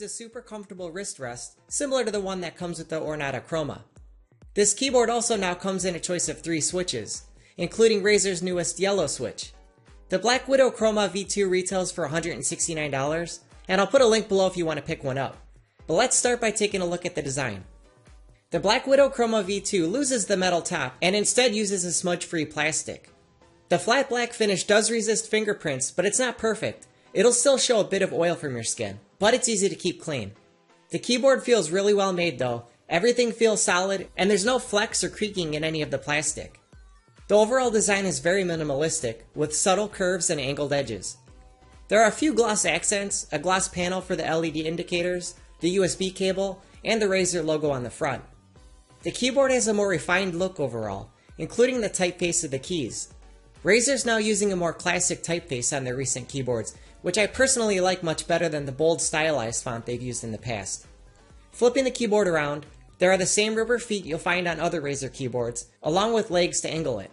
It's a super comfortable wrist rest, similar to the one that comes with the Ornata Chroma. This keyboard also now comes in a choice of 3 switches, including Razer's newest yellow switch. The BlackWidow Chroma V2 retails for $169, and I'll put a link below if you want to pick one up. But let's start by taking a look at the design. The BlackWidow Chroma V2 loses the metal top and instead uses a smudge-free plastic. The flat black finish does resist fingerprints, but it's not perfect. It'll still show a bit of oil from your skin, but it's easy to keep clean. The keyboard feels really well made though. Everything feels solid, and there's no flex or creaking in any of the plastic. The overall design is very minimalistic, with subtle curves and angled edges. There are a few gloss accents, a gloss panel for the LED indicators, the USB cable, and the Razer logo on the front. The keyboard has a more refined look overall, including the typeface of the keys. Razer's now using a more classic typeface on their recent keyboards, which I personally like much better than the bold stylized font they've used in the past. Flipping the keyboard around, there are the same rubber feet you'll find on other Razer keyboards, along with legs to angle it.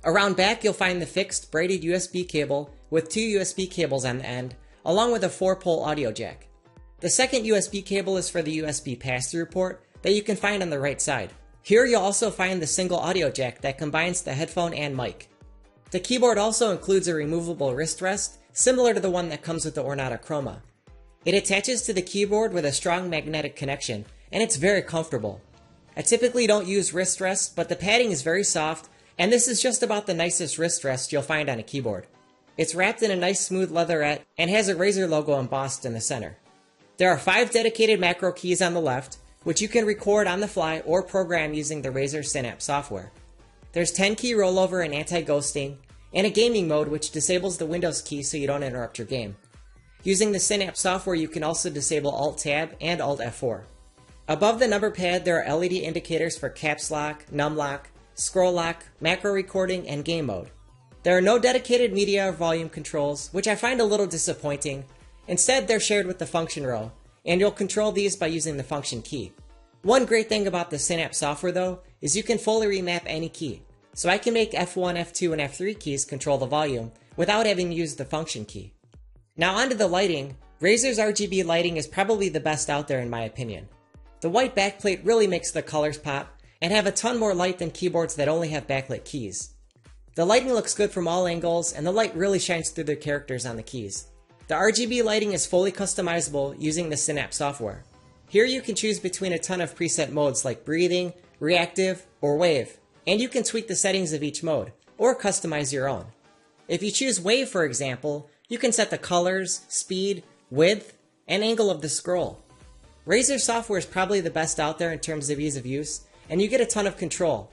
Around back you'll find the fixed braided USB cable with 2 USB cables on the end, along with a 4-pole audio jack. The second USB cable is for the USB pass-through port that you can find on the right side. Here you'll also find the single audio jack that combines the headphone and mic. The keyboard also includes a removable wrist rest, similar to the one that comes with the Ornata Chroma. It attaches to the keyboard with a strong magnetic connection, and it's very comfortable. I typically don't use wrist rests, but the padding is very soft, and this is just about the nicest wrist rest you'll find on a keyboard. It's wrapped in a nice smooth leatherette and has a Razer logo embossed in the center. There are 5 dedicated macro keys on the left, which you can record on the fly or program using the Razer Synapse software. There's 10 key rollover and anti-ghosting, and a gaming mode which disables the Windows key so you don't interrupt your game. Using the Synapse software you can also disable Alt-Tab and Alt-F4. Above the number pad there are LED indicators for caps lock, num lock, scroll lock, macro recording, and game mode. There are no dedicated media or volume controls, which I find a little disappointing. Instead they're shared with the function row, and you'll control these by using the function key. One great thing about the Synapse software though, is you can fully remap any key. So I can make F1, F2, and F3 keys control the volume, without having used the function key. Now onto the lighting. Razer's RGB lighting is probably the best out there in my opinion. The white backplate really makes the colors pop, and have a ton more light than keyboards that only have backlit keys. The lighting looks good from all angles, and the light really shines through the characters on the keys. The RGB lighting is fully customizable using the Synapse software. Here you can choose between a ton of preset modes like breathing, reactive, or wave, and you can tweak the settings of each mode, or customize your own. If you choose wave for example, you can set the colors, speed, width, and angle of the scroll. Razer software is probably the best out there in terms of ease of use, and you get a ton of control.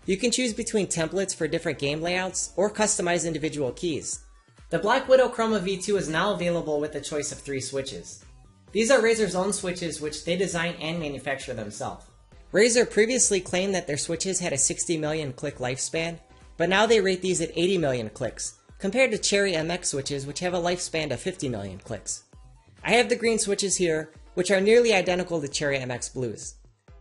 You can choose between templates for different game layouts, or customize individual keys. The BlackWidow Chroma V2 is now available with a choice of 3 switches. These are Razer's own switches which they design and manufacture themselves. Razer previously claimed that their switches had a 60 million click lifespan, but now they rate these at 80 million clicks, compared to Cherry MX switches which have a lifespan of 50 million clicks. I have the green switches here, which are nearly identical to Cherry MX Blues.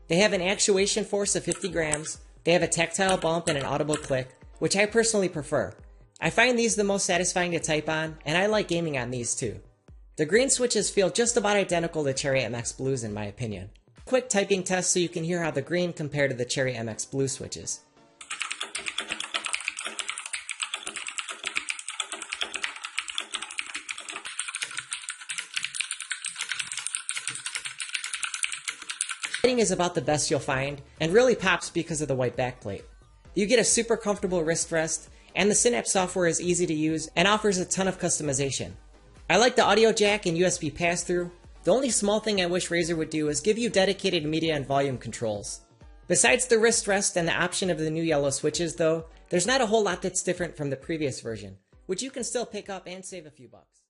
They have an actuation force of 50 grams, they have a tactile bump and an audible click, which I personally prefer. I find these the most satisfying to type on, and I like gaming on these too. The green switches feel just about identical to Cherry MX Blues in my opinion. Quick typing test so you can hear how the green compare to the Cherry MX Blue switches. Lighting is about the best you'll find, and really pops because of the white backplate. You get a super comfortable wrist rest, and the Synapse software is easy to use and offers a ton of customization. I like the audio jack and USB pass-through. The only small thing I wish Razer would do is give you dedicated media and volume controls. Besides the wrist rest and the option of the new yellow switches though, there's not a whole lot that's different from the previous version, which you can still pick up and save a few bucks.